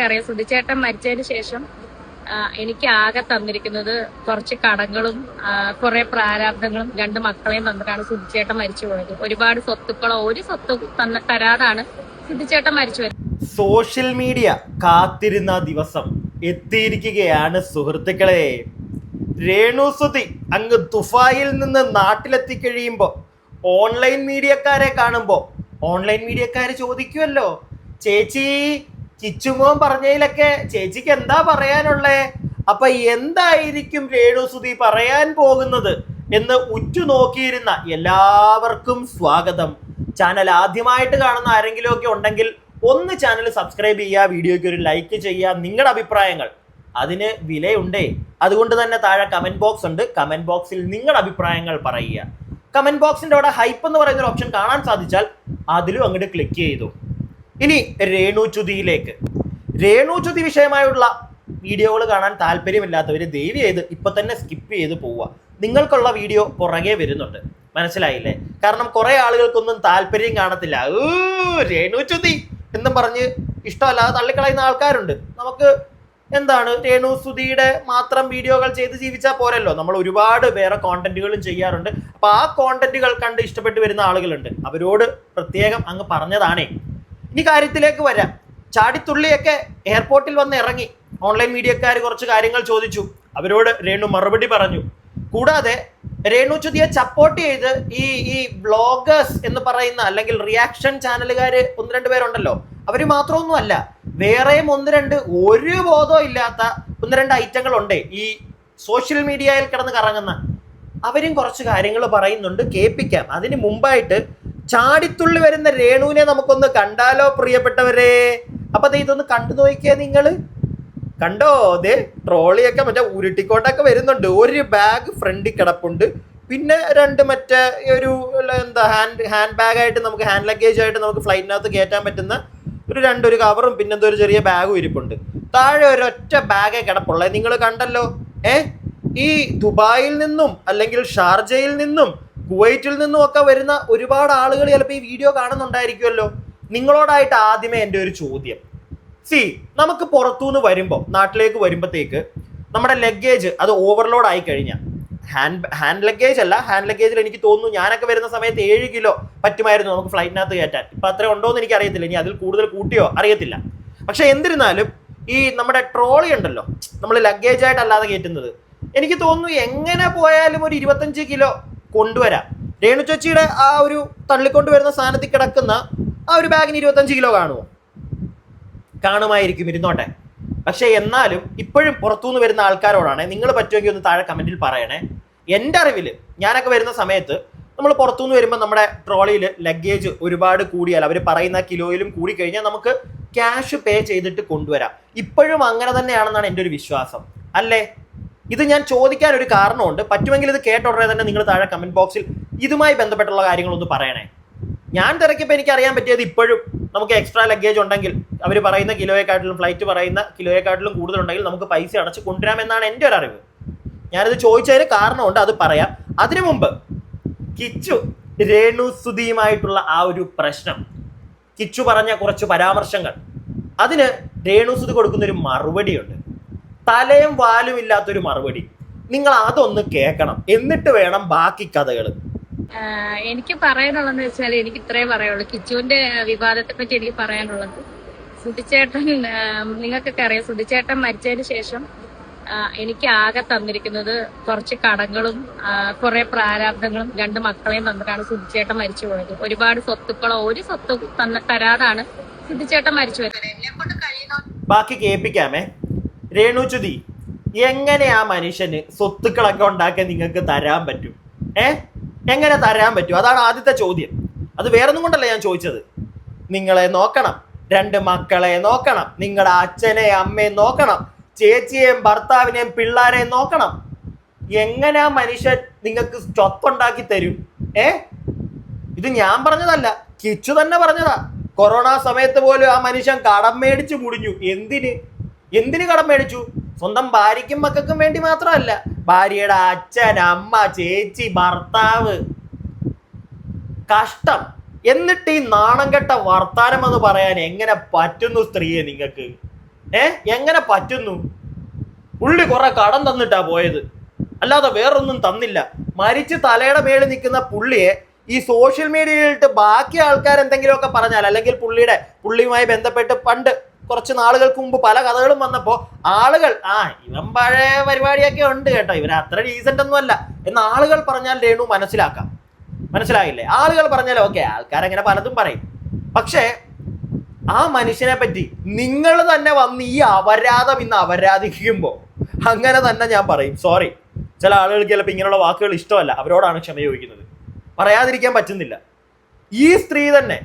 അറിയാം, സുധിച്ചേട്ടൻ മരിച്ചതിന് ശേഷം എനിക്ക് ആകെ തന്നിരിക്കുന്നത് കുറച്ച് കടങ്ങളും കുറെ പ്രാരാബ്ദങ്ങളും രണ്ട് മക്കളെയും തന്നിട്ടാണ് സുധിച്ചേട്ടൻ മരിച്ചു പോയത്. ഒരുപാട് സ്വത്തുക്കളോ ഒരു സ്വത്തും തരാതാണ് സുധിച്ചേട്ടൻ മരിച്ചു പോയത്. സോഷ്യൽ മീഡിയ കാത്തിരുന്ന ദിവസം എത്തിയിരിക്കുകയാണ് സുഹൃത്തുക്കളെ. രേണുസുതി അങ്ങ് ദുബായിൽ നിന്ന് നാട്ടിലെത്തി കഴിയുമ്പോൾ ഓൺലൈൻ മീഡിയക്കാരെ കാണുമ്പോൾ ഓൺലൈൻ മീഡിയക്കാര് ചോദിക്കുമല്ലോ, ചേച്ചി കിച്ചുമോൻ പറഞ്ഞതിലൊക്കെ ചേച്ചിക്ക് എന്താ പറയാനുള്ളേ, അപ്പൊ എന്തായിരിക്കും രേണുസുതി പറയാൻ പോകുന്നത് എന്ന് ഉറ്റുനോക്കിയിരുന്ന എല്ലാവർക്കും സ്വാഗതം. ചാനൽ ആദ്യമായിട്ട് കാണുന്ന ആരെങ്കിലും ഒക്കെ ഉണ്ടെങ്കിൽ ഒന്ന് ചാനൽ സബ്സ്ക്രൈബ് ചെയ്യുക, വീഡിയോയ്ക്ക് ഒരു ലൈക്ക് ചെയ്യുക, നിങ്ങളുടെ അഭിപ്രായങ്ങൾ അതിന് വിലയുണ്ടേ. അതുകൊണ്ട് തന്നെ താഴെ കമന്റ് ബോക്സ് ഉണ്ട്, കമന്റ് ബോക്സിൽ നിങ്ങളുടെ അഭിപ്രായങ്ങൾ പറയുക. കമന്റ് ബോക്സിന്റെ അവിടെ ഹൈപ്പ് എന്ന് പറയുന്ന ഒരു ഓപ്ഷൻ കാണാൻ സാധിച്ചാൽ അതിലും അങ്ങോട്ട് ക്ലിക്ക് ചെയ്തു. ഇനി രേണുചുതിയിലേക്ക്. രേണുചുതി വിഷയമായുള്ള വീഡിയോകൾ കാണാൻ താല്പര്യമില്ലാത്തവർ ദയവ് ചെയ്ത് ഇപ്പൊ തന്നെ സ്കിപ്പ് ചെയ്ത് പോവുക. നിങ്ങൾക്കുള്ള വീഡിയോ പുറകെ വരുന്നുണ്ട്, മനസ്സിലായില്ലേ? കാരണം കുറെ ആളുകൾക്കൊന്നും താല്പര്യം കാണത്തില്ല. രേണുചുതി എന്നും പറഞ്ഞ് ഇഷ്ടമല്ലാതെ തള്ളിക്കളയുന്ന ആൾക്കാരുണ്ട്. നമുക്ക് എന്താണ്, രേണുസുതിയുടെ മാത്രം വീഡിയോകൾ ചെയ്ത് ജീവിച്ചാൽ പോരല്ലോ, നമ്മൾ ഒരുപാട് വേറെ കോണ്ടന്റുകളും ചെയ്യാറുണ്ട്. അപ്പൊ ആ കോണ്ടന്റുകൾ കണ്ട് ഇഷ്ടപ്പെട്ട് വരുന്ന ആളുകളുണ്ട്, അവരോട് പ്രത്യേകം അങ്ങ് പറഞ്ഞതാണേ. ഇനി കാര്യത്തിലേക്ക് വരാം. ചാടിത്തുള്ളിയൊക്കെ എയർപോർട്ടിൽ വന്ന് ഇറങ്ങി ഓൺലൈൻ മീഡിയക്കാർ കുറച്ച് കാര്യങ്ങൾ ചോദിച്ചു, അവരോട് രേണു മറുപടി പറഞ്ഞു. കൂടാതെ രേണുചുതിയെ സപ്പോർട്ട് ചെയ്ത് ഈ വ്ളോഗേഴ്സ് എന്ന് പറയുന്ന അല്ലെങ്കിൽ റിയാക്ഷൻ ചാനലുകാര് ഒന്ന് രണ്ട് പേരുണ്ടല്ലോ, അവര് മാത്രമൊന്നും അല്ല, വേറെയും ഒരു ബോധവും ഇല്ലാത്ത ഒന്ന് രണ്ട് ഐറ്റങ്ങളുണ്ട് ഈ സോഷ്യൽ മീഡിയയിൽ കിടന്ന് കറങ്ങുന്ന. അവരും കുറച്ച് കാര്യങ്ങൾ പറയുന്നുണ്ട്, കേൾപ്പിക്കാം. അതിന് മുമ്പായിട്ട് ചാടിത്തുള്ളി വരുന്ന രേണുവിനെ നമുക്കൊന്ന് കണ്ടാലോ പ്രിയപ്പെട്ടവരെ? അപ്പൊ ഇതൊന്ന് കണ്ടു നോക്കിയാ നിങ്ങള് കണ്ടോ? അതെ, ട്രോളിയൊക്കെ മറ്റേ ഉരുട്ടിക്കോട്ടൊക്കെ വരുന്നുണ്ട്. ഒരു ബാഗ് ഫ്രണ്ടിൽ കിടപ്പുണ്ട്, പിന്നെ രണ്ട് മറ്റേ ഒരു എന്താ ഹാൻഡ് ബാഗായിട്ട് നമുക്ക് ഹാൻഡ് ലഗേജ് ആയിട്ട് നമുക്ക് ഫ്ലൈറ്റിനകത്ത് കയറ്റാൻ പറ്റുന്ന ഒരു കവറും പിന്നെ എന്തോ ഒരു ചെറിയ ബാഗും ഇരിപ്പുണ്ട്. താഴെ ഒരൊറ്റ ബാഗേ കിടപ്പുള്ളത് നിങ്ങൾ കണ്ടല്ലോ. ഈ ദുബായിൽ നിന്നും അല്ലെങ്കിൽ ഷാർജയിൽ നിന്നും കുവൈറ്റിൽ നിന്നും ഒക്കെ വരുന്ന ഒരുപാട് ആളുകൾ ചിലപ്പോൾ ഈ വീഡിയോ കാണുന്നുണ്ടായിരിക്കുമല്ലോ. നിങ്ങളോടായിട്ട് ആദ്യമേ എൻ്റെ ഒരു ചോദ്യം, നമുക്ക് പുറത്തുനിന്ന് വരുമ്പോൾ നാട്ടിലേക്ക് വരുമ്പോഴത്തേക്ക് നമ്മുടെ ലഗേജ് അത് ഓവർലോഡ് ആയി കഴിഞ്ഞാൽ, ഹാൻഡ് ലഗേജ് അല്ല, ഹാൻഡ് ലഗേജിൽ എനിക്ക് തോന്നുന്നു ഞാനൊക്കെ വരുന്ന സമയത്ത് 7 കിലോ പറ്റുമായിരുന്നു നമുക്ക് ഫ്ലൈറ്റിനകത്ത് കയറ്റാൻ. ഇപ്പം അത്ര ഉണ്ടോ എന്ന് എനിക്ക് അറിയത്തില്ല, ഇനി അതിൽ കൂടുതൽ കൂട്ടിയോ അറിയത്തില്ല. പക്ഷെ എന്നിരുന്നാലും ഈ നമ്മുടെ ട്രോളി ഉണ്ടല്ലോ, നമ്മൾ ലഗേജ് ആയിട്ടല്ലാതെ കയറ്റുന്നത്, എനിക്ക് തോന്നുന്നു എങ്ങനെ പോയാലും ഒരു 25 കിലോ കൊണ്ടുവരാം. രേണു ചേച്ചിയുടെ ആ ഒരു തള്ളിക്കൊണ്ടുവരുന്ന സാധനത്തിൽ കിടക്കുന്ന ആ ഒരു ബാഗിന് 25 കിലോ കാണുമോ? കാണുമായിരിക്കും, ഇരുന്നോട്ടെ. പക്ഷെ എന്നാലും ഇപ്പോഴും പുറത്തുനിന്ന് വരുന്ന ആൾക്കാരോടാണ്, നിങ്ങൾ പറ്റുമെങ്കിൽ ഒന്ന് താഴെ കമന്റിൽ പറയണേ. എൻ്റെ അറിവിൽ ഞാനൊക്കെ വരുന്ന സമയത്ത് നമ്മൾ പുറത്തുനിന്ന് വരുമ്പോൾ നമ്മുടെ ട്രോളിയിൽ ലഗേജ് ഒരുപാട് കൂടിയാൽ, അവർ പറയുന്ന കിലോയിലും കൂടി കഴിഞ്ഞാൽ നമുക്ക് ക്യാഷ് പേ ചെയ്തിട്ട് കൊണ്ടുവരാം. ഇപ്പോഴും അങ്ങനെ തന്നെയാണെന്നാണ് എൻ്റെ ഒരു വിശ്വാസം, അല്ലേ? ഇത് ഞാൻ ചോദിക്കാൻ ഒരു കാരണമുണ്ട്. പറ്റുമെങ്കിൽ ഇത് കേട്ട ഉടനെ തന്നെ നിങ്ങൾ താഴെ കമന്റ് ബോക്സിൽ ഇതുമായി ബന്ധപ്പെട്ടുള്ള കാര്യങ്ങളൊന്ന് പറയണേ. ഞാൻ തിരക്കിയപ്പോൾ എനിക്ക് അറിയാൻ പറ്റിയത് ഇപ്പോഴും നമുക്ക് എക്സ്ട്രാ ലഗേജ് ഉണ്ടെങ്കിൽ അവർ പറയുന്ന കിലോയെക്കാട്ടിലും, ഫ്ലൈറ്റ് പറയുന്ന കിലോയെക്കാട്ടിലും കൂടുതലുണ്ടെങ്കിൽ നമുക്ക് പൈസ അടച്ച് കൊണ്ടുവരാമെന്നാണ് എൻ്റെ ഒരു അറിവ്. ഞാനിത് ചോദിച്ചതിന് കാരണമുണ്ട്, അത് പറയാം. അതിനു മുമ്പ് കിച്ചു രേണുസുതിയുമായിട്ടുള്ള ആ ഒരു പ്രശ്നം, കിച്ചു പറഞ്ഞ കുറച്ച് പരാമർശങ്ങൾ, അതിന് രേണുസുതി കൊടുക്കുന്നൊരു മറുപടിയുണ്ട്. തലയും വാലും ഇല്ലാത്തൊരു മറുപടി. നിങ്ങൾ അതൊന്ന് കേൾക്കണം, എന്നിട്ട് വേണം ബാക്കി കഥകൾ. എനിക്ക് പറയാനുള്ളതെന്ന് വെച്ചാൽ എനിക്ക് ഇത്രേ പറയുള്ളൂ. കിച്ചുവിന്റെ വിവാദത്തെ പറ്റി എനിക്ക് പറയാനുള്ളത്, സുധിച്ചേട്ടൻ, നിങ്ങൾക്കൊക്കെ അറിയാം, സുധിച്ചേട്ടൻ മരിച്ചതിന് ശേഷം എനിക്ക് ആകെ തന്നിരിക്കുന്നത് കുറച്ച് കടങ്ങളും കുറെ പ്രാരാബ്ദങ്ങളും രണ്ട് മക്കളെയും തന്നിട്ടാണ് സുധിച്ചേട്ടൻ മരിച്ചു പോയത്. ഒരുപാട് സ്വത്തുക്കളോ ഒരു സ്വത്തും തരാതാണ് സുധിച്ചേട്ടൻ മരിച്ചു പോയത്. എന്നെ കൊണ്ട് കഴിയുന്ന ബാക്കി കേൾപ്പിക്കാമേ. രേണുചുതി, എങ്ങനെ ആ മനുഷ്യന് സ്വത്തുക്കളൊക്കെ ഉണ്ടാക്കാൻ നിങ്ങൾക്ക് തരാൻ പറ്റും? എങ്ങനെ തരാൻ പറ്റും? അതാണ് ആദ്യത്തെ ചോദ്യം. അത് വേറൊന്നും കൊണ്ടല്ല ഞാൻ ചോദിച്ചത്. നിങ്ങളെ നോക്കണം, 2 മക്കളെ നോക്കണം, നിങ്ങളുടെ അച്ഛനെയും അമ്മയും നോക്കണം, ചേച്ചിയെയും ഭർത്താവിനെയും പിള്ളേരെയും നോക്കണം. എങ്ങനെ ആ മനുഷ്യൻ നിങ്ങൾക്ക് സ്വത്തുണ്ടാക്കി തരും? ഇത് ഞാൻ പറഞ്ഞതല്ല, കിച്ചു തന്നെ പറഞ്ഞതാ. കൊറോണ സമയത്ത് പോലും ആ മനുഷ്യൻ കടം മേടിച്ച് മുടിഞ്ഞു. എന്തിന് കടം മേടിച്ചു? സ്വന്തം ഭാര്യയ്ക്കും മക്കൾക്കും വേണ്ടി മാത്രമല്ല, ഭാര്യയുടെ അച്ഛൻ, അമ്മ, ചേച്ചി, ഭർത്താവ്. കഷ്ടം. എന്നിട്ട് ഈ നാണം കെട്ട വർത്താനം എന്ന് പറയാൻ എങ്ങനെ പറ്റുന്നു സ്ത്രീയെ നിങ്ങൾക്ക്? എങ്ങനെ പറ്റുന്നു? പുള്ളി കുറെ കടം തന്നിട്ടാ പോയത്, അല്ലാതെ വേറൊന്നും തന്നില്ല. മരിച്ച് തലയുടെ മേളിൽ നിൽക്കുന്ന പുള്ളിയെ ഈ സോഷ്യൽ മീഡിയയിലിട്ട് ബാക്കി ആൾക്കാർ എന്തെങ്കിലുമൊക്കെ പറഞ്ഞാൽ, അല്ലെങ്കിൽ പുള്ളിയുമായി ബന്ധപ്പെട്ട് പണ്ട് കുറച്ച് നാളുകൾക്ക് മുമ്പ് പല കഥകളും വന്നപ്പോൾ ആളുകൾ ഇവൻ പഴയ പരിപാടിയൊക്കെ ഉണ്ട് കേട്ടോ, ഇവൻ അത്ര ഡീസന്റ് ഒന്നും അല്ല എന്ന് ആളുകൾ പറഞ്ഞാൽ രേണു മനസ്സിലായില്ലേ? ആളുകൾ പറഞ്ഞാൽ ഓക്കെ, ആൾക്കാരങ്ങനെ പലതും പറയും. പക്ഷേ ആ മനുഷ്യനെ പറ്റി നിങ്ങൾ തന്നെ വന്ന് ഈ അപരാധം ഇന്ന് അപരാധിക്കുമ്പോൾ അങ്ങനെ തന്നെ ഞാൻ പറയും. സോറി, ചില ആളുകൾക്ക് ചിലപ്പോൾ ഇങ്ങനെയുള്ള വാക്കുകൾ ഇഷ്ടമല്ല, അവരോടാണ് ക്ഷമ ചോദിക്കുന്നത്. പറയാതിരിക്കാൻ പറ്റുന്നില്ല. ഈ സ്ത്രീ തന്നെ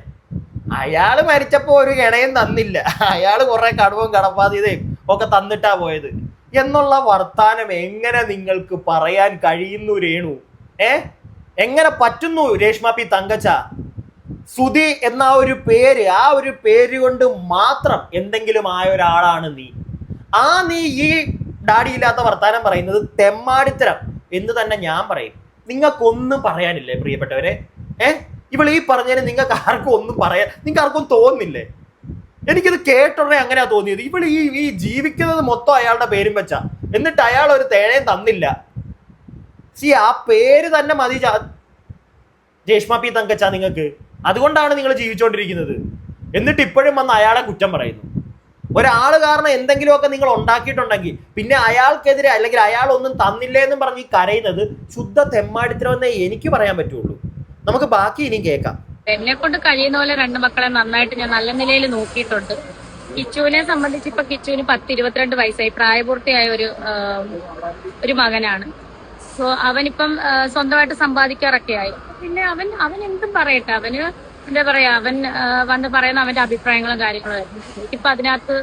അയാൾ മരിച്ചപ്പോൾ ഒരു ഗണയും തന്നില്ല, അയാൾ കുറെ കടവും കടബാധ്യതയും ഒക്കെ തന്നിട്ടാ പോയത് എന്നുള്ള വർത്താനം എങ്ങനെ നിങ്ങൾക്ക് പറയാൻ കഴിയുന്നു രേണു? എങ്ങനെ പറ്റുന്നു രേഷ്മ പി തങ്കച്ച? സുധി എന്ന ഒരു പേര്, ആ ഒരു പേര് കൊണ്ട് മാത്രം എന്തെങ്കിലും ആയ ഒരാളാണ് നീ. നീ ഈ ഡാഡിയില്ലാത്ത വർത്താനം പറയുന്നത് തെമ്മാടിത്തരം എന്ന് തന്നെ ഞാൻ പറയും. നിങ്ങൾക്കൊന്നും പറയാനില്ലേ പ്രിയപ്പെട്ടവരെ? ഇവൾ ഈ പറഞ്ഞതിന് നിങ്ങൾക്ക് ആർക്കും ഒന്നും പറയാൻ, നിങ്ങൾക്ക് ആർക്കും തോന്നുന്നില്ലേ? എനിക്കിത് കേട്ടുടനെ അങ്ങനെയാ തോന്നിയത്. ഇവൾ ഈ ജീവിക്കുന്നത് മൊത്തം അയാളുടെ പേരും വെച്ചാ, എന്നിട്ട് അയാൾ ഒരു തേഴയും തന്നില്ല. ആ പേര് തന്നെ മതി രേഷ്മ പി തങ്കച്ച നിങ്ങൾക്ക്. അതുകൊണ്ടാണ് നിങ്ങൾ ജീവിച്ചുകൊണ്ടിരിക്കുന്നത്. എന്നിട്ട് ഇപ്പോഴും വന്ന് അയാളെ കുറ്റം പറയുന്നു. ഒരാള് കാരണം എന്തെങ്കിലുമൊക്കെ നിങ്ങൾ ഉണ്ടാക്കിയിട്ടുണ്ടെങ്കിൽ പിന്നെ അയാൾക്കെതിരെ, അല്ലെങ്കിൽ അയാൾ ഒന്നും തന്നില്ലേ എന്നും പറഞ്ഞ് ഈ കരയുന്നത് ശുദ്ധ തെമ്മാടിത്തരമെന്നേ എനിക്ക് പറയാൻ പറ്റുള്ളൂ. നമുക്ക് ബാക്കി ഇനിയും കേൾക്കാം. എന്നെ കൊണ്ട് കഴിയുന്ന പോലെ രണ്ട് മക്കളെ നന്നായിട്ട് ഞാൻ നല്ല നിലയിൽ നോക്കിയിട്ടുണ്ട്. കിച്ചുവിനെ സംബന്ധിച്ച് ഇപ്പൊ കിച്ചുവിന് 10-22 വയസ്സായി, പ്രായപൂർത്തിയായ ഒരു മകനാണ്. സോ അവനിപ്പം സ്വന്തമായിട്ട് സമ്പാദിക്കാറൊക്കെ ആയി. പിന്നെ അവൻ എന്തും പറയട്ടെ, അവന് എന്താ പറയാ, അവൻ വന്ന് പറയുന്ന അവന്റെ അഭിപ്രായങ്ങളും കാര്യങ്ങളും ആയിരുന്നു. എനിക്കിപ്പോ അതിനകത്ത്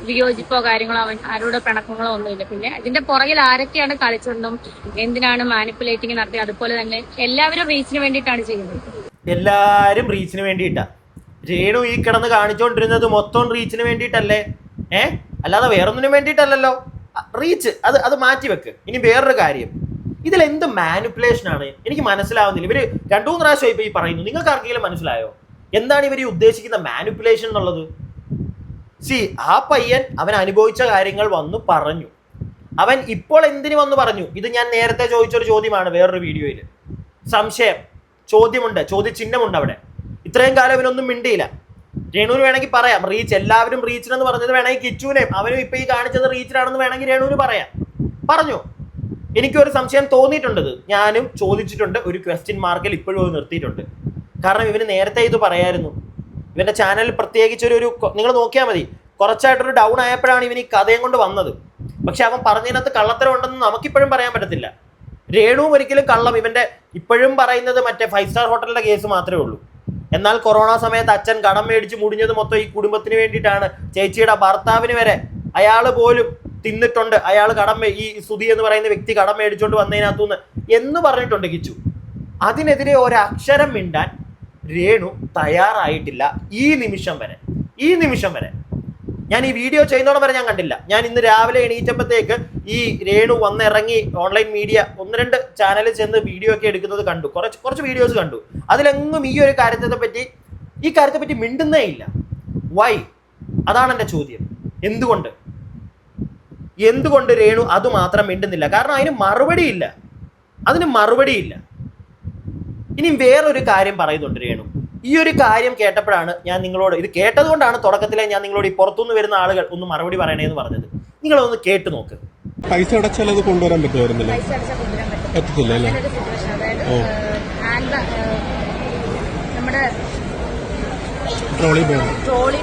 വിയോജിപ്പോ കാര്യങ്ങളോ ആരോട് പിണക്കങ്ങളോ ഒന്നുമില്ല. പിന്നെ അതിന്റെ പുറകിൽ ആരൊക്കെയാണ് കളിച്ചതെന്നും എന്തിനാണ് മാനിപ്പുലേറ്റിംഗ് നടത്തി, അതുപോലെ തന്നെ എല്ലാവരും റീച്ചിന് വേണ്ടിയിട്ടാണ് ചെയ്യുന്നത്. എല്ലാരും റീച്ചിന് വേണ്ടിയിട്ടാ. രേണു ഈ കിടന്ന് കാണിച്ചുകൊണ്ടിരുന്നത് മൊത്തം റീച്ചിന് വേണ്ടിയിട്ടല്ലേ? അല്ലാതെ വേറൊന്നിനും വേണ്ടിയിട്ടല്ലല്ലോ. റീച്ച് അത് മാറ്റിവെക്ക്. ഇനി വേറൊരു കാര്യം, ഇതിൽ എന്ത് മാനിപ്പുലേഷൻ ആണ് എനിക്ക് മനസ്സിലാവുന്നില്ല. ഇവര് 2-3 പ്രാവശ്യം ഇപ്പൊ ഈ പറയുന്നു. നിങ്ങൾക്ക് ആർക്കെങ്കിലും മനസ്സിലായോ എന്താണ് ഇവർ ഉദ്ദേശിക്കുന്ന മാനിപ്പുലേഷൻ എന്നുള്ളത്? ആ പയ്യൻ അവൻ അനുഭവിച്ച കാര്യങ്ങൾ വന്നു പറഞ്ഞു. അവൻ ഇപ്പോൾ എന്തിനു വന്നു പറഞ്ഞു? ഇത് ഞാൻ നേരത്തെ ചോദിച്ചൊരു ചോദ്യമാണ് വേറൊരു വീഡിയോയിൽ. സംശയം, ചോദ്യമുണ്ട്, ചോദ്യചിഹ്നമുണ്ട് അവിടെ. ഇത്രയും കാലം ഇവനൊന്നും മിണ്ടിയില്ല. രേണുവിന് വേണമെങ്കിൽ പറയാം റീച്ച്, എല്ലാവരും റീച്ചിനെന്ന് പറഞ്ഞത് വേണമെങ്കിൽ കിച്ചുവിനെയും അവനും ഇപ്പൊ ഈ കാണിച്ചത് റീച്ചിനാണെന്ന് വേണമെങ്കിൽ രേണുവിന് പറയാം. പറഞ്ഞു. എനിക്കൊരു സംശയം തോന്നിയിട്ടുണ്ടത്, ഞാനും ചോദിച്ചിട്ടുണ്ട്. ഒരു ക്വസ്റ്റ്യൻ മാർക്കിൽ ഇപ്പോഴും അത് നിർത്തിയിട്ടുണ്ട്. കാരണം ഇവന് നേരത്തെ ഇത് പറയായിരുന്നു. ഇവന്റെ ചാനലിൽ പ്രത്യേകിച്ച് ഒരു നിങ്ങൾ നോക്കിയാൽ മതി, കുറച്ചായിട്ടൊരു ഡൗൺ ആയപ്പോഴാണ് ഇവൻ ഈ കഥയും കൊണ്ട് വന്നത്. പക്ഷെ അവൻ പറഞ്ഞതിനകത്ത് കള്ളത്തരം ഉണ്ടെന്ന് നമുക്കിപ്പോഴും പറയാൻ പറ്റത്തില്ല. രേണുവും ഒരിക്കലും കള്ളം, ഇവന്റെ ഇപ്പോഴും പറയുന്നത് മറ്റേ 5 സ്റ്റാർ ഹോട്ടലിന്റെ കേസ് മാത്രമേ ഉള്ളൂ. എന്നാൽ കൊറോണ സമയത്ത് അച്ഛൻ കടം മേടിച്ച് മുടിഞ്ഞത് മൊത്തം ഈ കുടുംബത്തിന് വേണ്ടിയിട്ടാണ്. ചേച്ചിയുടെ ഭർത്താവിന് വരെ അയാൾ പോലും തിന്നിട്ടുണ്ട്. അയാൾ ഈ സുധി എന്ന് പറയുന്ന വ്യക്തി കടം മേടിച്ചോണ്ട് വന്നതിനകത്തുനിന്ന് എന്ന് പറഞ്ഞിട്ടുണ്ട് കിച്ചു. അതിനെതിരെ ഒരക്ഷരം മിണ്ടാൻ രേണു തയ്യാറായിട്ടില്ല ഈ നിമിഷം വരെ. ഞാൻ ഈ വീഡിയോ ചെയ്യുന്നോളം വരെ ഞാൻ കണ്ടില്ല. ഞാൻ ഇന്ന് രാവിലെ എണീറ്റപ്പോഴത്തേക്ക് ഈ രേണു വന്നിറങ്ങി ഓൺലൈൻ മീഡിയ 1-2 ചാനലിൽ ചെന്ന് വീഡിയോ ഒക്കെ എടുക്കുന്നത് കണ്ടു. കുറച്ച് വീഡിയോസ് കണ്ടു. അതിലെങ്ങും ഈ കാര്യത്തെ പറ്റി മിണ്ടുന്നേ ഇല്ല. വൈ? അതാണ് എൻ്റെ ചോദ്യം. എന്തുകൊണ്ട് രേണു അത് മാത്രം മിണ്ടുന്നില്ല? കാരണം അതിന് മറുപടിയില്ല. ഇനി വേറൊരു കാര്യം പറയുന്നുണ്ട് രേണു. ഈ ഒരു കാര്യം കേട്ടപ്പോഴാണ് ഞാൻ നിങ്ങളോട്, ഇത് കേട്ടതുകൊണ്ടാണ് തുടക്കത്തിലെ ഞാൻ നിങ്ങളോട് ഈ പുറത്തുനിന്ന് വരുന്ന ആളുകൾ ഒന്ന് മറുപടി പറയണേന്ന് പറഞ്ഞത്. നിങ്ങളൊന്ന് കേട്ട് നോക്ക്. പൈസ അടച്ചാൽ അത് കൊണ്ടുവരാൻ പറ്റുമായിരുന്നില്ല? പറ്റത്തില്ല അല്ലേ? നമ്മുടെ ട്രോളി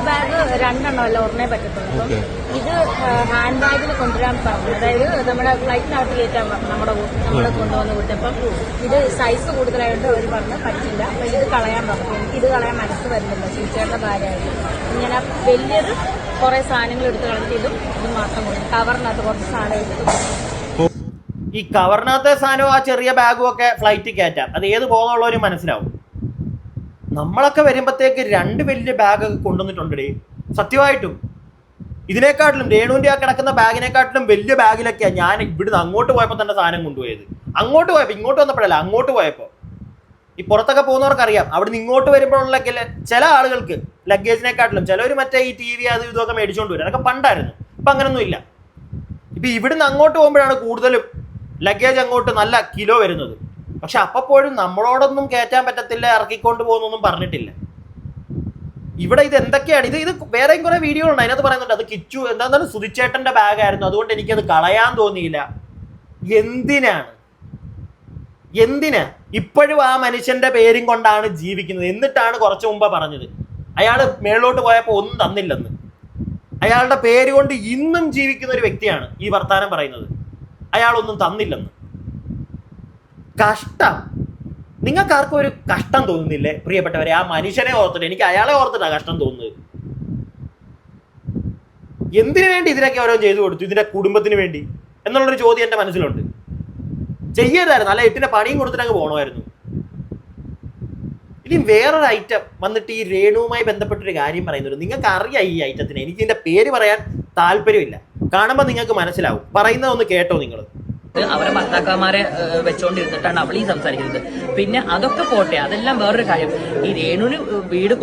ബാഗ് 2 അല്ല 1 പറ്റത്തുള്ളൂ. ഇത് ഹാൻഡ് ബാഗിൽ കൊണ്ടുവരാൻ പറഞ്ഞു. അതായത് നമ്മുടെ ഫ്ലൈറ്റിനകത്ത് കയറ്റാൻ പറഞ്ഞു. നമ്മൾ കൊണ്ടുവന്ന് വിട്ടപ്പം ഇത് സൈസ് കൂടുതലായിട്ട് അവർ പറഞ്ഞ് പറ്റില്ല. അപ്പൊ ഇത് കളയാൻ പറഞ്ഞു. എനിക്ക് ഇത് കളയാൻ മനസ്സ് വരുന്നില്ല. ടീച്ചറുടെ ഭാര്യയായിട്ട് ഇങ്ങനെ വലിയത് കുറെ സാധനങ്ങൾ എടുത്ത് കളഞ്ഞിട്ട് ഇത് മാത്രം കൊടുക്കും. കവറിനകത്ത് കുറച്ച് സാധനം എടുത്തു. ഈ കവറിനകത്തെ സാധനവും ആ ചെറിയ ബാഗും ഒക്കെ ഫ്ലൈറ്റിൽ കയറ്റാം. അത് ഏത് പോകുന്നുള്ളവരും മനസ്സിലാവും. നമ്മളൊക്കെ വരുമ്പോഴത്തേക്ക് 2 വലിയ ബാഗൊക്കെ കൊണ്ടുവന്നിട്ടുണ്ടേ. സത്യമായിട്ടും ഇതിനെക്കാട്ടിലും രേണുവിന്റെ ആ കിടക്കുന്ന ബാഗിനെക്കാട്ടിലും വലിയ ബാഗിലൊക്കെയാണ് ഞാൻ ഇവിടുന്ന് അങ്ങോട്ട് പോയപ്പോൾ തന്നെ സാധനം കൊണ്ടുപോയത്. അങ്ങോട്ട് പോയപ്പോൾ, ഇങ്ങോട്ട് വന്നപ്പോഴല്ല, അങ്ങോട്ട് പോയപ്പോൾ. ഈ പുറത്തൊക്കെ പോകുന്നവർക്കറിയാം, അവിടുന്ന് ഇങ്ങോട്ട് വരുമ്പോഴുള്ള ചില ആളുകൾക്ക് ലഗേജിനെക്കാട്ടിലും ചിലവർ മറ്റേ ഈ TV അത് ഇതൊക്കെ മേടിച്ചുകൊണ്ട് വരും. അതൊക്കെ പണ്ടായിരുന്നു. ഇപ്പം അങ്ങനൊന്നും ഇല്ല. ഇപ്പം ഇവിടുന്ന് അങ്ങോട്ട് പോകുമ്പോഴാണ് കൂടുതലും ലഗേജ് അങ്ങോട്ട് നല്ല കിലോ വരുന്നത്. പക്ഷെ അപ്പോഴും നമ്മളോടൊന്നും കയറ്റാൻ പറ്റത്തില്ല, ഇറക്കിക്കൊണ്ട് പോകുന്നൊന്നും പറഞ്ഞിട്ടില്ല. ഇവിടെ ഇത് എന്തൊക്കെയാണ്, ഇത് വേറെയും കുറെ വീഡിയോകളുണ്ട്, അതിനകത്ത് പറയുന്നുണ്ട് അത് കിച്ചു എന്താണെന്നാലും സുധിച്ചേട്ടന്റെ ബാഗായിരുന്നു, അതുകൊണ്ട് എനിക്കത് കളയാൻ തോന്നിയില്ല. എന്തിനാ ഇപ്പോഴും ആ മനുഷ്യന്റെ പേരും കൊണ്ടാണ് ജീവിക്കുന്നത്. എന്നിട്ടാണ് കുറച്ചു മുമ്പ് പറഞ്ഞത് അയാൾ മേളിലോട്ട് പോയപ്പോൾ ഒന്നും തന്നില്ലെന്ന്. അയാളുടെ പേര് കൊണ്ട് ഇന്നും ജീവിക്കുന്ന ഒരു വ്യക്തിയാണ് ഈ വർത്താനം പറയുന്നത്, അയാളൊന്നും തന്നില്ലെന്ന്. കഷ്ടം. നിങ്ങൾക്കാർക്കും ഒരു കഷ്ടം തോന്നുന്നില്ലേ പ്രിയപ്പെട്ടവരെ? ആ മനുഷ്യനെ ഓർത്തിട്ട്, എനിക്ക് അയാളെ ഓർത്തിട്ടാണ് കഷ്ടം തോന്നുന്നത്. എന്തിനു വേണ്ടി ഇതിനൊക്കെ ഓരോ ചെയ്തു കൊടുത്തു, ഇതിന്റെ കുടുംബത്തിന് വേണ്ടി എന്നുള്ളൊരു ചോദ്യം എൻ്റെ മനസ്സിലുണ്ട്. ചെയ്യരുതായിരുന്നു, അല്ല 8ന്റെ പണിയും കൊടുത്തിട്ട് അങ്ങ് പോകണമായിരുന്നു. ഇനി വേറൊരു ഐറ്റം വന്നിട്ട് ഈ രേണുവുമായി ബന്ധപ്പെട്ടൊരു കാര്യം പറയുന്നുണ്ട്. നിങ്ങൾക്ക് അറിയാം ഈ ഐറ്റത്തിന്, എനിക്ക് ഇതിന്റെ പേര് പറയാൻ താല്പര്യമില്ല, കാണുമ്പോൾ നിങ്ങൾക്ക് മനസ്സിലാവും. പറയുന്നതൊന്ന് കേട്ടോ നിങ്ങൾ. അവരെ ഭർത്താക്കന്മാരെ വെച്ചോണ്ടിരുന്നിട്ടാണ് അവൾ ഈ സംസാരിക്കുന്നത്. പിന്നെ അതൊക്കെ പോട്ടെ, അതെല്ലാം വേറൊരു കാര്യം. ഈ രേണുവിന് വീട്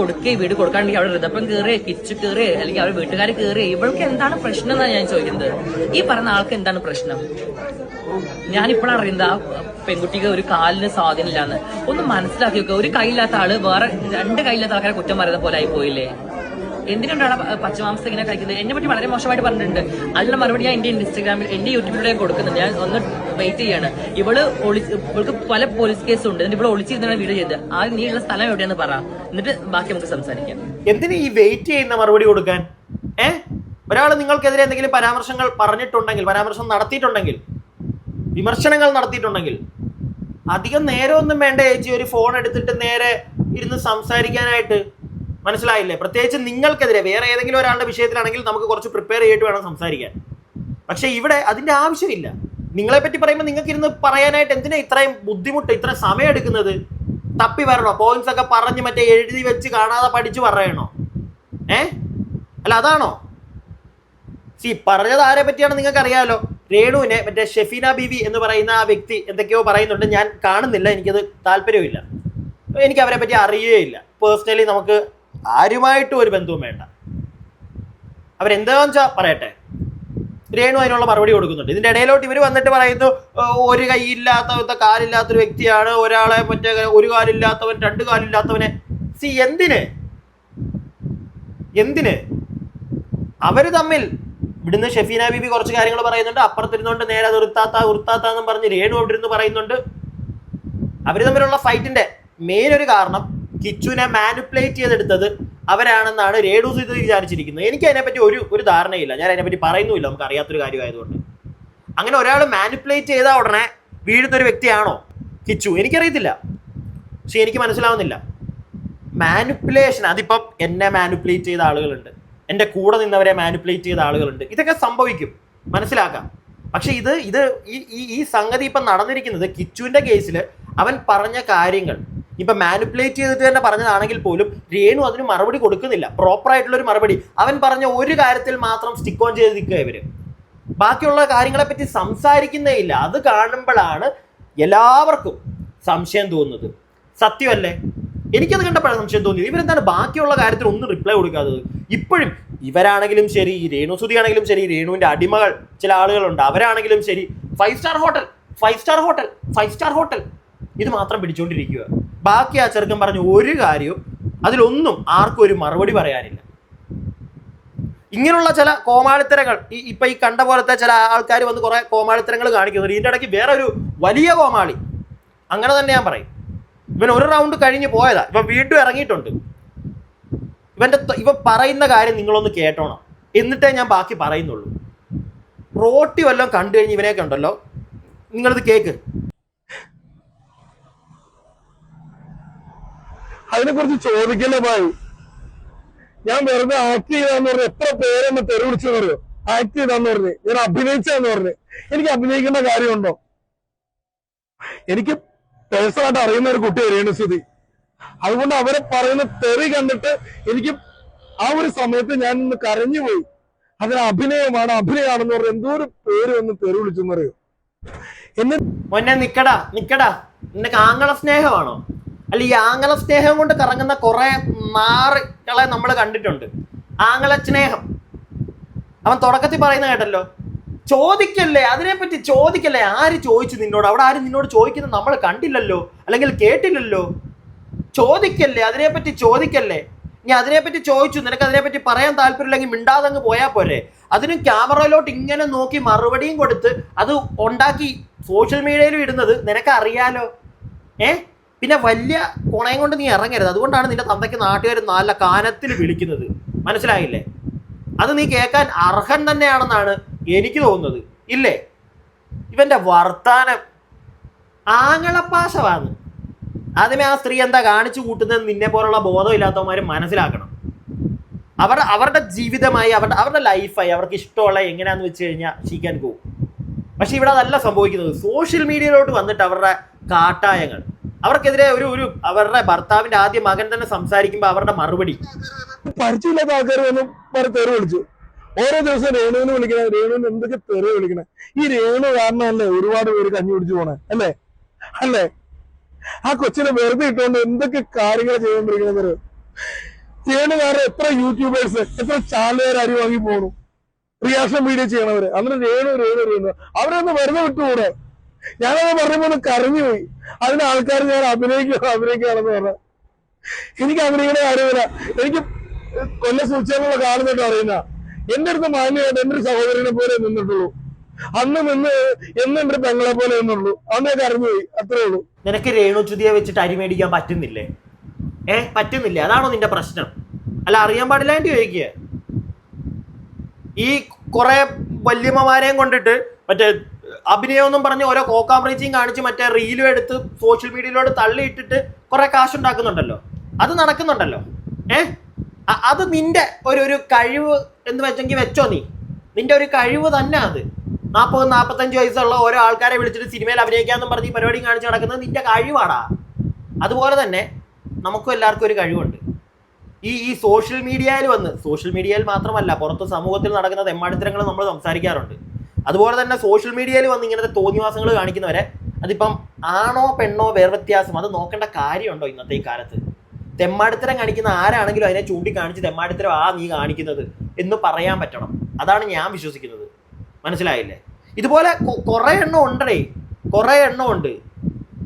കൊടുക്കാണ്ടെങ്കിൽ അവിടെ ഋതപ്പം കയറി, കിച്ചു കയറി, അല്ലെങ്കിൽ അവരുടെ വീട്ടുകാർ കയറി, ഇവൾക്ക് എന്താണ് പ്രശ്നം എന്നാണ് ഞാൻ ചോദിക്കുന്നത്. ഈ പറഞ്ഞ ആൾക്ക് എന്താണ് പ്രശ്നം? ഞാനിപ്പോഴാണ് അറിയുന്നത് ആ പെൺകുട്ടിക്ക് ഒരു കാലിന് സ്വാധീനമില്ലാന്ന്. ഒന്ന് മനസ്സിലാക്കി വെക്കുക. ഒരു കൈയില്ലാത്ത ആള് വേറെ 2 കൈയില്ലാത്ത ആൾക്കാരെ കുറ്റം പറയുന്ന പോലെ ആയി പോയില്ലേ? എന്തിനാണ് പച്ചമാംസം ഇങ്ങനെ കഴിക്കുന്നത്? എന്നെ പറ്റി വളരെ മോശമായിട്ട് പറഞ്ഞിട്ടുണ്ട്. അതിനുള്ള മറുപടി ഞാൻ എന്റെ ഇൻസ്റ്റാഗ്രാമിൽ, എന്റെ യൂട്യൂബിലൂടെ കൊടുക്കുന്നുണ്ട്. ഞാൻ ഒന്ന് വെയിറ്റ് ചെയ്യാണ്. ഇവൾക്ക് പല പോലീസ് കേസും ഉണ്ട്, എന്നിട്ട് ഇവിടെ ഒളിച്ചിരുന്നാണ് വീഡിയോ ചെയ്തത്. ആ നീയുള്ള സ്ഥലം എവിടെയാന്ന് പറ, എന്നിട്ട് ബാക്കി നമുക്ക് സംസാരിക്കാം. എന്തിനാ ഈ വെയിറ്റ് ചെയ്യുന്ന മറുപടി കൊടുക്കാൻ? ഒരാൾ നിങ്ങൾക്കെതിരെ എന്തെങ്കിലും പരാമർശങ്ങൾ പറഞ്ഞിട്ടുണ്ടെങ്കിൽ, പരാമർശം നടത്തിയിട്ടുണ്ടെങ്കിൽ, വിമർശനങ്ങൾ നടത്തിയിട്ടുണ്ടെങ്കിൽ അധികം നേരമൊന്നും വേണ്ട ചേച്ചി, ഒരു ഫോൺ എടുത്തിട്ട് നേരെ ഇരുന്ന് സംസാരിക്കാനായിട്ട്. മനസ്സിലായില്ലേ? പ്രത്യേകിച്ച് നിങ്ങൾക്കെതിരെ വേറെ ഏതെങ്കിലും ഒരാളുടെ വിഷയത്തിലാണെങ്കിൽ നമുക്ക് കുറച്ച് പ്രിപ്പയർ ചെയ്തിട്ട് വേണം സംസാരിക്കാൻ. പക്ഷെ ഇവിടെ അതിന്റെ ആവശ്യമില്ല. നിങ്ങളെ പറ്റി പറയുമ്പോൾ നിങ്ങൾക്ക് ഇരുന്ന് പറയാനായിട്ട് എന്തിനാ ഇത്രയും ബുദ്ധിമുട്ട്, ഇത്ര സമയം എടുക്കുന്നത്? തപ്പി വരണോ? പോയിന്റ്സ് ഒക്കെ പറഞ്ഞ് മറ്റേ എഴുതി വെച്ച് കാണാതെ പഠിച്ചു പറയണോ? അല്ല അതാണോ? പറഞ്ഞത് ആരെ പറ്റിയാണ് നിങ്ങൾക്ക് അറിയാമല്ലോ. രേണുവിനെ മറ്റേ ഷെഫീന ബീവി എന്ന് പറയുന്ന ആ വ്യക്തി എന്തൊക്കെയോ പറയുന്നുണ്ട്, ഞാൻ കാണുന്നില്ല, എനിക്കത് താല്പര്യമില്ല, എനിക്ക് അവരെ പറ്റി അറിയുകയില്ല. പേഴ്സണലി നമുക്ക് ആരുമായിട്ടും ഒരു ബന്ധവും വേണ്ട. അവരെന്താണെന്ന് വെച്ചാൽ പറയട്ടെ. രേണു അതിനുള്ള മറുപടി കൊടുക്കുന്നുണ്ട്. ഇതിന്റെ ഇടയിലോട്ട് ഇവർ വന്നിട്ട് പറയുന്നു ഒരു കൈയില്ലാത്ത കാലില്ലാത്തൊരു വ്യക്തിയാണ്, ഒരാളെ മറ്റേ ഒരു കാലില്ലാത്തവൻ 2 കാലില്ലാത്തവനെ. എന്തിന് അവര് തമ്മിൽ ഇവിടുന്ന് ഷെഫീന ബീബി കുറച്ച് കാര്യങ്ങൾ പറയുന്നുണ്ട്, അപ്പുറത്തിരുന്നുകൊണ്ട് നേരെ അത് ഉറുത്താത്താന്നും പറഞ്ഞ് രേണു അവിടെ ഇരുന്ന് പറയുന്നുണ്ട്. അവർ തമ്മിലുള്ള ഫൈറ്റിന്റെ മെയിൻ ഒരു കാരണം കിച്ചുവിനെ മാനിപ്പുലേറ്റ് ചെയ്തെടുത്തത് അവരാണെന്നാണ് രേണു സുധി വിചാരിച്ചിരിക്കുന്നത്. എനിക്ക് അതിനെപ്പറ്റി ഒരു ധാരണയില്ല, ഞാൻ അതിനെപ്പറ്റി പറയുന്നുമില്ല, നമുക്ക് അറിയാത്തൊരു കാര്യമായതുകൊണ്ട്. അങ്ങനെ ഒരാൾ മാനിപ്പുലേറ്റ് ചെയ്ത ഉടനെ വീഴുന്നൊരു വ്യക്തിയാണോ കിച്ചു? എനിക്കറിയത്തില്ല, പക്ഷെ എനിക്ക് മനസ്സിലാവുന്നില്ല. മാനിപ്പുലേഷൻ, അതിപ്പം എന്നെ മാനിപ്പുലേറ്റ് ചെയ്ത ആളുകളുണ്ട്, എൻ്റെ കൂടെ നിന്നവരെ മാനിപ്പുലേറ്റ് ചെയ്ത ആളുകളുണ്ട്, ഇതൊക്കെ സംഭവിക്കും, മനസ്സിലാക്കാം. പക്ഷെ ഇത് ഈ സംഗതി ഇപ്പം നടന്നിരിക്കുന്നത് കിച്ചുവിൻ്റെ കേസിൽ അവൻ പറഞ്ഞ കാര്യങ്ങൾ ഇപ്പം മാനിപ്പുലേറ്റ് ചെയ്തിട്ട് തന്നെ പറഞ്ഞതാണെങ്കിൽ പോലും രേണു അതിന് മറുപടി കൊടുക്കുന്നില്ല, പ്രോപ്പറായിട്ടുള്ളൊരു മറുപടി. അവൻ പറഞ്ഞ ഒരു കാര്യത്തിൽ മാത്രം സ്റ്റിക്ക് ഓൺ ചെയ്ത് നിൽക്കുക ഇവർ, ബാക്കിയുള്ള കാര്യങ്ങളെ പറ്റി സംസാരിക്കുന്നേ ഇല്ല. അത് കാണുമ്പോഴാണ് എല്ലാവർക്കും സംശയം തോന്നുന്നത്. സത്യമല്ലേ? എനിക്കത് കണ്ടപ്പോഴാണ് സംശയം തോന്നിയത്. ഇവരെന്താണ് ബാക്കിയുള്ള കാര്യത്തിൽ ഒന്നും റിപ്ലൈ കൊടുക്കാത്തത്? ഇപ്പോഴും ഇവരാണെങ്കിലും ശരി, രേണു സുധി ആണെങ്കിലും ശരി, രേണുവിൻ്റെ അടിമകൾ ചില ആളുകളുണ്ട്, അവരാണെങ്കിലും ശരി, 5 സ്റ്റാർ ഹോട്ടൽ ഇത് മാത്രം പിടിച്ചുകൊണ്ടിരിക്കുക. ബാക്കി ആ ചെറുക്കൻ പറഞ്ഞ ഒരു കാര്യവും അതിലൊന്നും ആർക്കും ഒരു മറുപടി പറയാനില്ല. ഇങ്ങനെയുള്ള ചില കോമാളിത്തരങ്ങൾ ഇപ്പൊ ഈ കണ്ട പോലത്തെ ചില ആൾക്കാർ വന്ന് കുറെ കോമാളിത്തരങ്ങൾ കാണിക്കുന്നുണ്ട്. ഇതിൻ്റെ ഇടയ്ക്ക് വേറെ ഒരു വലിയ കോമാളി, അങ്ങനെ തന്നെ ഞാൻ പറയും, ഇവൻ ഒരു റൗണ്ട് കഴിഞ്ഞ് പോയതാ, ഇവൻ വീണ്ടും ഇറങ്ങിയിട്ടുണ്ട്. ഇവൻ പറയുന്ന കാര്യം നിങ്ങളൊന്ന് കേട്ടോണം, എന്നിട്ടേ ഞാൻ ബാക്കി പറയുന്നുള്ളൂ. റോട്ടി വല്ലതും കണ്ടു കഴിഞ്ഞ് ഇവനെയൊക്കെ ഉണ്ടല്ലോ, നിങ്ങളിത് കേക്ക്. അതിനെക്കുറിച്ച് ചോദിക്കല്ലേ ഭായി. ഞാൻ വെറുതെ ആക്ട് ചെയ്താന്ന് പറഞ്ഞ് എത്ര പേരെന്നെ തെറി വിളിച്ചെന്ന് പറയോ? ആക്ട് ചെയ്താന്ന് പറഞ്ഞ്, ഞാൻ അഭിനയിച്ചെന്ന് പറഞ്ഞ്. എനിക്ക് അഭിനയിക്കേണ്ട കാര്യമുണ്ടോ? എനിക്ക് പേഴ്സണായിട്ട് അറിയുന്ന ഒരു കുട്ടി രേണു സുധി, അതുകൊണ്ട് അവരെ പറയുന്ന തെറി കണ്ടിട്ട് എനിക്ക് ആ ഒരു സമയത്ത് ഞാൻ ഇന്ന് കരഞ്ഞുപോയി. അതിന് അഭിനയമാണെന്ന് പറഞ്ഞ എന്തോ ഒരു പേര് വന്ന് തെറി വിളിച്ചെന്ന് പറയോ? മോനെ നിക്കടാ, നിനക്ക് ആങ്ങള സ്നേഹമാണോ? അല്ല, ഈ ആങ്ങള സ്നേഹം കൊണ്ട് കറങ്ങുന്ന കുറെ നാറുകളെ നമ്മൾ കണ്ടിട്ടുണ്ട്. ആങ്ങള സ്നേഹം അവൻ തുടക്കത്തിൽ പറയുന്ന കേട്ടല്ലോ, ചോദിക്കല്ലേ, അതിനെപ്പറ്റി ചോദിക്കല്ലേ. ആര് ചോദിച്ചു നിന്നോട്? അവിടെ ആരും നിന്നോട് ചോദിക്കുന്നത് നമ്മൾ കണ്ടില്ലല്ലോ, അല്ലെങ്കിൽ കേട്ടില്ലല്ലോ. ചോദിക്കല്ലേ, അതിനെപ്പറ്റി ചോദിക്കല്ലേ. ഇനി അതിനെപ്പറ്റി ചോദിച്ചു, നിനക്ക് അതിനെപ്പറ്റി പറയാൻ താല്പര്യമില്ലെങ്കിൽ മിണ്ടാതെ അങ്ങ് പോയാൽ പോരെ. അതിനും ക്യാമറയിലോട്ട് ഇങ്ങനെ നോക്കി മറുപടിയും കൊടുത്ത് അത് ഉണ്ടാക്കി സോഷ്യൽ മീഡിയയിൽ ഇടുന്നത് നിനക്ക് അറിയാലോ. പിന്നെ വലിയ കുണയം കൊണ്ട് നീ ഇറങ്ങരുത്. അതുകൊണ്ടാണ് നിന്റെ തന്തയ്ക്ക് നാട്ടുകാർ നല്ല കാനത്തിൽ വിളിക്കുന്നത്, മനസ്സിലായില്ലേ? അത് നീ കേൾക്കാൻ അർഹൻ തന്നെയാണെന്നാണ് എനിക്ക് തോന്നുന്നത്, ഇല്ലേ? ഇവന്റെ വർത്താനം ആങ്ങളപ്പാശമാണ്. ആദ്യമേ ആ സ്ത്രീ എന്താ കാണിച്ചു കൂട്ടുന്നത് നിന്നെ പോലുള്ള ബോധമില്ലാത്തവന്മാർ മനസ്സിലാക്കണം. അവരുടെ ജീവിതമായി, അവരുടെ ലൈഫായി, അവർക്ക് ഇഷ്ടമുള്ള എങ്ങനെയാന്ന് വെച്ച് കഴിഞ്ഞാൽ ശീക്കാൻ പോകും. പക്ഷെ ഇവിടെ അതല്ല സംഭവിക്കുന്നത്. സോഷ്യൽ മീഡിയയിലോട്ട് വന്നിട്ട് അവരുടെ കാട്ടായങ്ങൾ, അവർക്കെതിരെ ഒരു അവരുടെ ഭർത്താവിന്റെ ആദ്യ മകൻ തന്നെ സംസാരിക്കുമ്പോൾ അവരുടെ മറുപടി. പരിചയമില്ലാത്ത ആൾക്കാർ വന്ന് തെറി വിളിച്ചു. ഓരോ ദിവസം രേണുവിനെ വിളിക്കണേ, രേണുവിന് എന്തൊക്കെ തെറി വിളിക്കണേ. ഈ രേണു കാരണമല്ലേ ഒരുപാട് പേര് കഞ്ഞി പിടിച്ചു പോണേ, അല്ലേ? ആ കൊച്ചിനെ വെറുതെ ഇട്ടുകൊണ്ട് എന്തൊക്കെ കാര്യങ്ങൾ ചെയ്തുകൊണ്ടിരിക്കുന്നത്. രേണു കാരണം എത്ര യൂട്യൂബേഴ്സ്, എത്ര ചാനലുകാർ അരി വാങ്ങി പോണു, റിയാക്ഷൻ വീഡിയോ ചെയ്യണവര്. അന്നേരം രേണു അവരൊന്ന് വെറുതെ വിട്ടുകൂടെ? ഞാനത് പറഞ്ഞപ്പോ ഒന്ന് കരഞ്ഞുപോയി. അതിന് ആൾക്കാർ ഞാൻ അഭിനയിക്കുകയാണെന്ന് പറഞ്ഞ. എനിക്ക് അഭിനയിക്കുന്ന കാര്യമില്ല. എനിക്ക് കൊല്ലം സൂക്ഷിച്ചുള്ള കാണുന്നിട്ട് അറിയുന്ന എന്റെ അടുത്ത് മാന്യമായിട്ട് എന്റെ ഒരു സഹോദരനെ പോലെ നിന്നിട്ടുള്ളൂ. അന്ന് നിന്ന് എന്റെ ഒരു പെങ്ങളെ പോലെ നിന്നുള്ളൂ. അന്ന് ഞാൻ കരഞ്ഞുപോയി, അത്രേ ഉള്ളൂ. നിനക്ക് രേണുചുതിയെ വെച്ചിട്ട് അരി മേടിക്കാൻ പറ്റുന്നില്ലേ? പറ്റുന്നില്ലേ? അതാണോ നിന്റെ പ്രശ്നം? അല്ല, അറിയാൻ പാടില്ലാണ്ട് ചോദിക്കുക. ഈ കുറെ വല്യമ്മമാരെയും കൊണ്ടിട്ട് മറ്റേ അഭിനയമൊന്നും പറഞ്ഞ് ഓരോ കോക്കാമ്രീച്ചിയും കാണിച്ച് മറ്റേ റീലും എടുത്ത് സോഷ്യൽ മീഡിയയിലോട്ട് തള്ളിയിട്ടിട്ട് കുറെ കാശുണ്ടാക്കുന്നുണ്ടല്ലോ. അത് നടക്കുന്നുണ്ടല്ലോ. അത് നിന്റെ ഒരു കഴിവ് എന്ന് വെച്ചെങ്കിൽ വെച്ചോ. നിന്റെ ഒരു കഴിവ് തന്നെ അത്. 40-45 വയസ്സുള്ള ഓരോ ആൾക്കാരെ വിളിച്ചിട്ട് സിനിമയിൽ അഭിനയിക്കാമെന്നും പറഞ്ഞ് ഈ പരിപാടി കാണിച്ച് നടക്കുന്നത് നിന്റെ കഴിവാടാ. അതുപോലെ തന്നെ നമുക്കും എല്ലാവർക്കും ഒരു കഴിവുണ്ട്. ഈ സോഷ്യൽ മീഡിയയിൽ മാത്രമല്ല, പുറത്ത് സമൂഹത്തിൽ നടക്കുന്ന തെമ്മാടിത്തരങ്ങൾ നമ്മൾ സംസാരിക്കാറുണ്ട്. അതുപോലെ തന്നെ സോഷ്യൽ മീഡിയയിൽ വന്ന് ഇങ്ങനത്തെ തോന്നിവാസങ്ങൾ കാണിക്കുന്നവരെ, അതിപ്പം ആണോ പെണ്ണോ വേർവ്യത്യാസം, അത് നോക്കേണ്ട കാര്യമുണ്ടോ ഇന്നത്തെ ഈ കാലത്ത്? തെമ്മാടിത്തരം കാണിക്കുന്ന ആരാണെങ്കിലും അതിനെ ചൂണ്ടിക്കാണിച്ച് തെമ്മാടിത്തരം നീ കാണിക്കുന്നത് എന്ന് പറയാൻ പറ്റണം. അതാണ് ഞാൻ വിശ്വസിക്കുന്നത്, മനസ്സിലായില്ലേ? ഇതുപോലെ കുറേ എണ്ണം ഉണ്ട്.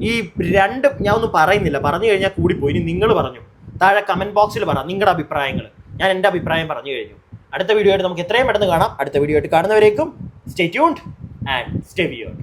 ഈ ഞാൻ ഒന്നും പറയുന്നില്ല, പറഞ്ഞു കഴിഞ്ഞാൽ കൂടിപ്പോയി. ഇനി നിങ്ങൾ പറഞ്ഞു, താഴെ കമന്റ് ബോക്സിൽ പറ നിങ്ങളുടെ അഭിപ്രായങ്ങൾ. ഞാൻ എൻ്റെ അഭിപ്രായം പറഞ്ഞു കഴിഞ്ഞു. അടുത്ത വീഡിയോ ആയിട്ട് നമുക്ക് എത്രയും പെട്ടെന്ന് കാണാം. അടുത്ത വീഡിയോ ആയിട്ട് കാണുന്നവരേക്കും stay tuned and stay weird.